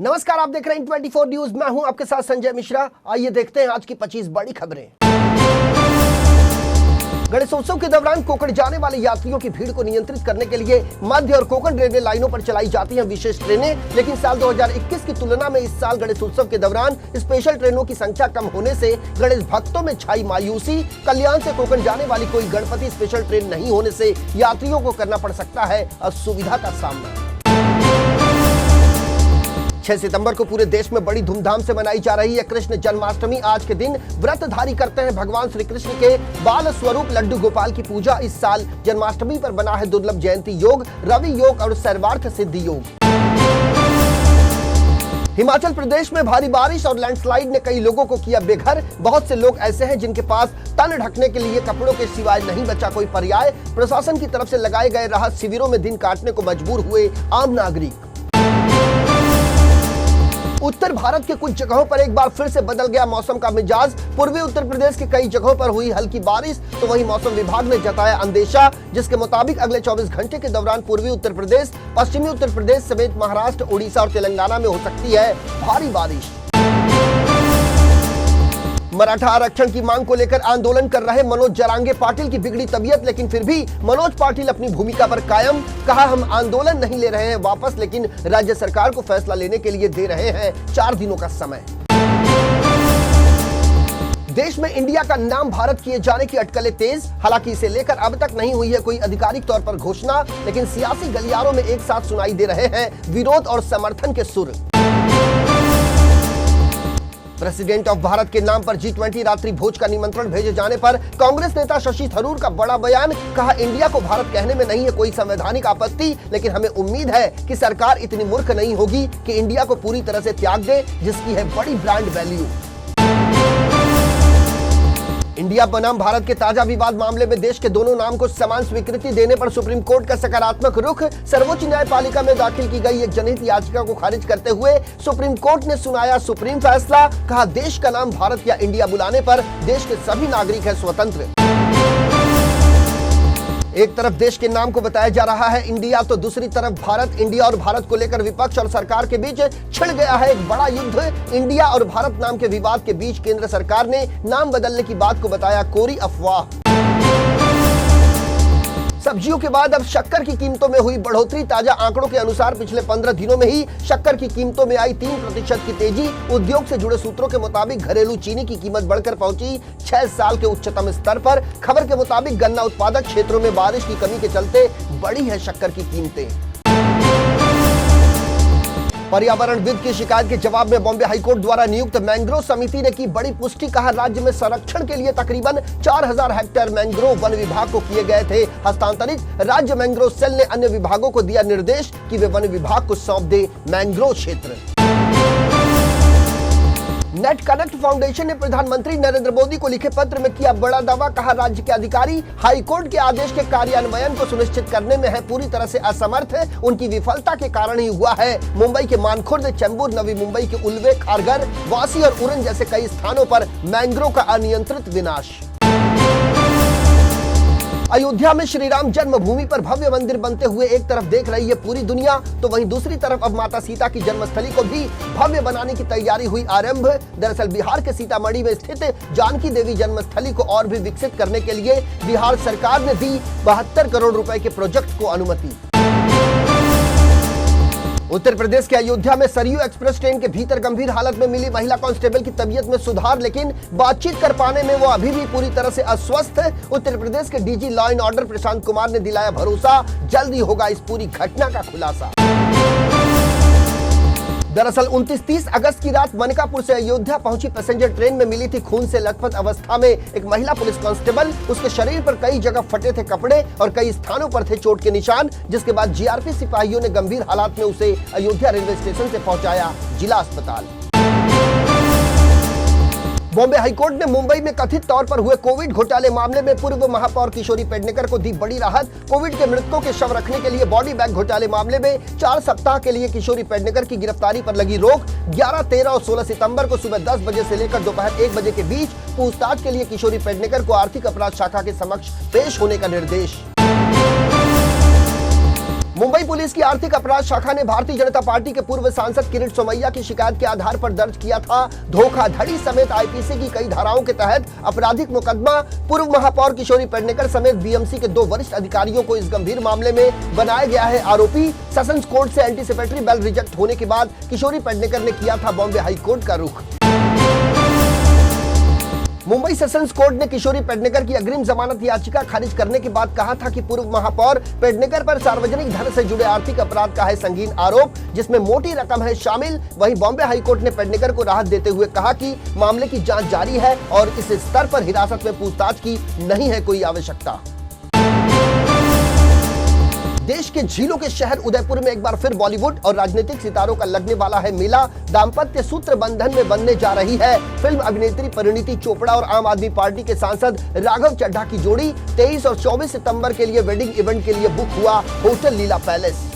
नमस्कार, आप देख रहे हैं 24 न्यूज। मैं हूं आपके साथ संजय मिश्रा। आइए देखते हैं आज की 25 बड़ी खबरें। गणेशोत्सव के दौरान कोकण जाने वाले यात्रियों की भीड़ को नियंत्रित करने के लिए मध्य और कोकण रेलवे लाइनों पर चलाई जाती हैं विशेष ट्रेनें। लेकिन साल 2021 की तुलना में इस साल गणेशोत्सव के दौरान स्पेशल ट्रेनों की संख्या कम होने से गणेश भक्तों में छाई मायूसी। कल्याण से कोकण जाने वाली कोई गणपति स्पेशल ट्रेन नहीं होने से यात्रियों को करना पड़ सकता है असुविधा का सामना। 6 सितंबर को पूरे देश में बड़ी धूमधाम से मनाई जा रही है कृष्ण जन्माष्टमी। आज के दिन व्रतधारी करते हैं भगवान श्री कृष्ण के बाल स्वरूप लड्डू गोपाल की पूजा। इस साल जन्माष्टमी पर बना है दुर्लभ जयंती योग, रवि योग और सर्वार्थ सिद्धि योग। हिमाचल प्रदेश में भारी बारिश और लैंडस्लाइड ने कई लोगों को किया बेघर। बहुत से लोग ऐसे हैं जिनके पास तन ढकने के लिए कपड़ों के सिवाय नहीं बचा कोई पर्याय। प्रशासन की तरफ से लगाए गए राहत शिविरों में दिन काटने को मजबूर हुए आम नागरिक। उत्तर भारत के कुछ जगहों पर एक बार फिर से बदल गया मौसम का मिजाज। पूर्वी उत्तर प्रदेश के कई जगहों पर हुई हल्की बारिश, तो वहीं मौसम विभाग ने जताया अंदेशा, जिसके मुताबिक अगले 24 घंटे के दौरान पूर्वी उत्तर प्रदेश, पश्चिमी उत्तर प्रदेश समेत महाराष्ट्र, उड़ीसा और तेलंगाना में हो सकती है भारी बारिश। मराठा आरक्षण की मांग को लेकर आंदोलन कर रहे मनोज जरांगे पाटिल की बिगड़ी तबीयत, लेकिन फिर भी मनोज पाटिल अपनी भूमिका पर कायम। कहा, हम आंदोलन नहीं ले रहे हैं वापस, लेकिन राज्य सरकार को फैसला लेने के लिए दे रहे हैं 4 दिनों का समय। देश में इंडिया का नाम भारत किए जाने की अटकलें तेज। हालांकि इसे लेकर अब तक नहीं हुई है कोई आधिकारिक तौर पर घोषणा, लेकिन सियासी गलियारों में एक साथ सुनाई दे रहे हैं विरोध और समर्थन के सुर। प्रेसिडेंट ऑफ भारत के नाम पर G20 रात्रि भोज का निमंत्रण भेजे जाने पर कांग्रेस नेता शशि थरूर का बड़ा बयान। कहा, इंडिया को भारत कहने में नहीं है कोई संवैधानिक आपत्ति, लेकिन हमें उम्मीद है कि सरकार इतनी मूर्ख नहीं होगी कि इंडिया को पूरी तरह से त्याग दे, जिसकी है बड़ी ब्रांड वैल्यू। इंडिया बनाम भारत के ताजा विवाद मामले में देश के दोनों नाम को समान स्वीकृति देने पर सुप्रीम कोर्ट का सकारात्मक रुख। सर्वोच्च न्यायपालिका में दाखिल की गई एक जनहित याचिका को खारिज करते हुए सुप्रीम कोर्ट ने सुनाया सुप्रीम फैसला। कहा, देश का नाम भारत या इंडिया बुलाने पर देश के सभी नागरिक हैं स्वतंत्र। एक तरफ देश के नाम को बताया जा रहा है इंडिया, तो दूसरी तरफ भारत। इंडिया और भारत को लेकर विपक्ष और सरकार के बीच छिड़ गया है एक बड़ा युद्ध। इंडिया और भारत नाम के विवाद के बीच केंद्र सरकार ने नाम बदलने की बात को बताया कोरी अफवाह। सब्जियों के बाद अब शक्कर की कीमतों में हुई बढ़ोतरी। ताजा आंकड़ों के अनुसार पिछले 15 दिनों में ही शक्कर की कीमतों में आई 3% की तेजी। उद्योग से जुड़े सूत्रों के मुताबिक घरेलू चीनी की कीमत बढ़कर पहुंची 6 साल के उच्चतम स्तर पर। खबर के मुताबिक गन्ना उत्पादक क्षेत्रों में बारिश की कमी के चलते बढ़ी है शक्कर की कीमतें। पर्यावरणविद की शिकायत के जवाब में बॉम्बे हाईकोर्ट द्वारा नियुक्त मैंग्रोव समिति ने की बड़ी पुष्टि। कहा, राज्य में संरक्षण के लिए तकरीबन 4000 हेक्टेयर मैंग्रोव वन विभाग को किए गए थे हस्तांतरित। राज्य मैंग्रोव सेल ने अन्य विभागों को दिया निर्देश कि वे वन विभाग को सौंप दे मैंग्रोव क्षेत्र। नेट कनेक्ट फाउंडेशन ने प्रधानमंत्री नरेंद्र मोदी को लिखे पत्र में किया बड़ा दावा। कहा, राज्य के अधिकारी हाईकोर्ट के आदेश के कार्यान्वयन को सुनिश्चित करने में है पूरी तरह से असमर्थ है। उनकी विफलता के कारण ही हुआ है मुंबई के मानखुर्द, चेंबूर, नवी मुंबई के उल्वे, खारघर, वासी और उरन जैसे कई स्थानों पर मैंग्रोव का अनियंत्रित विनाश। अयोध्या में श्री राम जन्मभूमि पर भव्य मंदिर बनते हुए एक तरफ देख रही है पूरी दुनिया, तो वहीं दूसरी तरफ अब माता सीता की जन्मस्थली को भी भव्य बनाने की तैयारी हुई आरंभ। दरअसल बिहार के सीतामढ़ी में स्थित जानकी देवी जन्मस्थली को और भी विकसित करने के लिए बिहार सरकार ने दी 72 करोड़ रुपए के प्रोजेक्ट को अनुमति। उत्तर प्रदेश के अयोध्या में सरयू एक्सप्रेस ट्रेन के भीतर गंभीर हालत में मिली महिला कांस्टेबल की तबीयत में सुधार, लेकिन बातचीत कर पाने में वो अभी भी पूरी तरह से अस्वस्थ है। उत्तर प्रदेश के DG law and order Prashant Kumar ने दिलाया भरोसा, जल्द ही होगा इस पूरी घटना का खुलासा। दरअसल 29-30 अगस्त की रात मनकापुर से अयोध्या पहुंची पैसेंजर ट्रेन में मिली थी खून से लथपथ अवस्था में एक महिला पुलिस कांस्टेबल। उसके शरीर पर कई जगह फटे थे कपड़े और कई स्थानों पर थे चोट के निशान, जिसके बाद जीआरपी सिपाहियों ने गंभीर हालात में उसे अयोध्या रेलवे स्टेशन से पहुंचाया जिला अस्पताल। बॉम्बे हाईकोर्ट ने मुंबई में कथित तौर पर हुए कोविड घोटाले मामले में पूर्व महापौर किशोरी पेडनेकर को दी बड़ी राहत। कोविड के मृतकों के शव रखने के लिए बॉडी बैग घोटाले मामले में 4 सप्ताह के लिए किशोरी पेडनेकर की गिरफ्तारी पर लगी रोक। 11, 13 और 16 सितंबर को सुबह 10 बजे से लेकर दोपहर 1 बजे के बीच पूछताछ के लिए किशोरी पेडनेकर को आर्थिक अपराध शाखा के समक्ष पेश होने का निर्देश। मुंबई पुलिस की आर्थिक अपराध शाखा ने भारतीय जनता पार्टी के पूर्व सांसद किरीट सोमैया की शिकायत के आधार पर दर्ज किया था धोखाधड़ी समेत आईपीसी की कई धाराओं के तहत आपराधिक मुकदमा। पूर्व महापौर किशोरी पेडनेकर समेत बीएमसी के 2 वरिष्ठ अधिकारियों को इस गंभीर मामले में बनाया गया है आरोपी। सेशंस कोर्ट से एंटीसिपेटरी बेल रिजेक्ट होने के बाद किशोरी पेडनेकर ने किया था बॉम्बे हाई कोर्ट का रुख। मुंबई सेशंस कोर्ट ने किशोरी पेडनेकर की अग्रिम जमानत याचिका खारिज करने के बाद कहा था कि पूर्व महापौर पेडनेकर पर सार्वजनिक धन से जुड़े आर्थिक अपराध का है संगीन आरोप, जिसमें मोटी रकम है शामिल। वहीं बॉम्बे हाईकोर्ट ने पेडनेकर को राहत देते हुए कहा कि मामले की जांच जारी है और इस स्तर पर हिरासत में पूछताछ की नहीं है कोई आवश्यकता। देश के झीलों के शहर उदयपुर में एक बार फिर बॉलीवुड और राजनीतिक सितारों का लगने वाला है मेला। दाम्पत्य सूत्र बंधन में बनने जा रही है फिल्म अभिनेत्री परिणीति चोपड़ा और आम आदमी पार्टी के सांसद राघव चड्ढा की जोड़ी। 23 और 24 सितंबर के लिए वेडिंग इवेंट के लिए बुक हुआ होटल लीला पैलेस।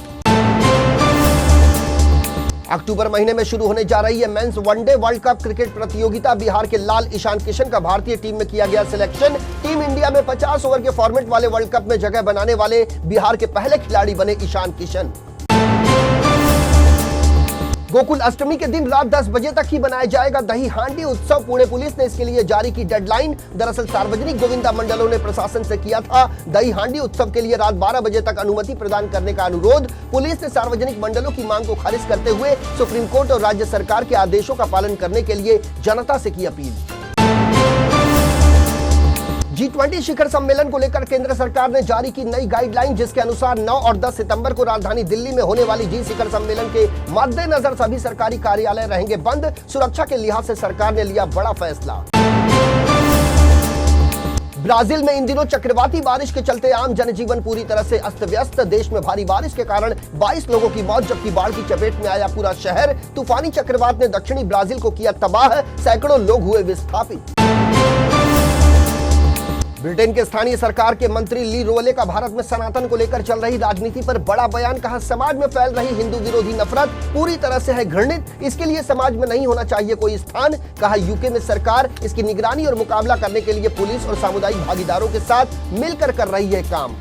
अक्टूबर महीने में शुरू होने जा रही है men's one day world cup cricket प्रतियोगिता। बिहार के लाल ईशान किशन का भारतीय टीम में किया गया सिलेक्शन। टीम इंडिया में 50 ओवर के फॉर्मेट वाले वर्ल्ड कप में जगह बनाने वाले बिहार के पहले खिलाड़ी बने ईशान किशन। गोकुल अष्टमी के दिन रात 10 बजे तक ही बनाया जाएगा दही हांडी उत्सव। पुणे पुलिस ने इसके लिए जारी की डेडलाइन। दरअसल सार्वजनिक गोविंदा मंडलों ने प्रशासन से किया था दही हांडी उत्सव के लिए रात 12 बजे तक अनुमति प्रदान करने का अनुरोध। पुलिस ने सार्वजनिक मंडलों की मांग को खारिज करते हुए सुप्रीम कोर्ट और राज्य सरकार के आदेशों का पालन करने के लिए जनता से की अपील। G20 शिखर सम्मेलन को लेकर केंद्र सरकार ने जारी की नई गाइडलाइन, जिसके अनुसार 9 और 10 सितंबर को राजधानी दिल्ली में होने वाली जी शिखर सम्मेलन के मद्देनजर सभी सरकारी कार्यालय रहेंगे बंद। सुरक्षा के लिहाज से सरकार ने लिया बड़ा फैसला। ब्राजील में इन दिनों चक्रवाती बारिश के चलते आम जनजीवन पूरी तरह से अस्त व्यस्त। देश में भारी बारिश के कारण 22 लोगों की मौत, जबकि बाढ़ की चपेट में आया पूरा शहर। तूफानी चक्रवात ने दक्षिणी ब्राजील को किया तबाह, सैकड़ों लोग हुए विस्थापित। ब्रिटेन के स्थानीय सरकार के मंत्री ली रोले का भारत में सनातन को लेकर चल रही राजनीति पर बड़ा बयान। कहा, समाज में फैल रही हिंदू विरोधी नफरत पूरी तरह से है घृणित, इसके लिए समाज में नहीं होना चाहिए कोई स्थान। कहा, यूके में सरकार इसकी निगरानी और मुकाबला करने के लिए पुलिस और सामुदायिक भागीदारों के साथ मिलकर कर रही है काम।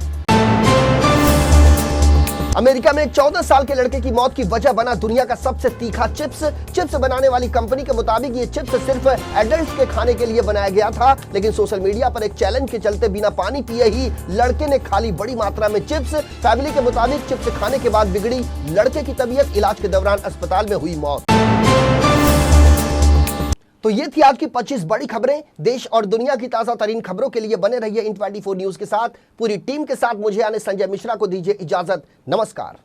अमेरिका में एक 14 साल के लड़के की मौत की वजह बना दुनिया का सबसे तीखा चिप्स बनाने वाली कंपनी के मुताबिक ये चिप्स सिर्फ एडल्ट के खाने के लिए बनाया गया था, लेकिन सोशल मीडिया पर एक चैलेंज के चलते बिना पानी पिए ही लड़के ने खा ली बड़ी मात्रा में चिप्स। फैमिली के मुताबिक चिप्स खाने के बाद बिगड़ी लड़के की तबीयत, इलाज के दौरान अस्पताल में हुई मौत। तो ये थी आज की 25 बड़ी खबरें। देश और दुनिया की ताजा तरीन खबरों के लिए बने रहिए इन 24 न्यूज के साथ। पूरी टीम के साथ मुझे यानी संजय मिश्रा को दीजिए इजाजत। नमस्कार।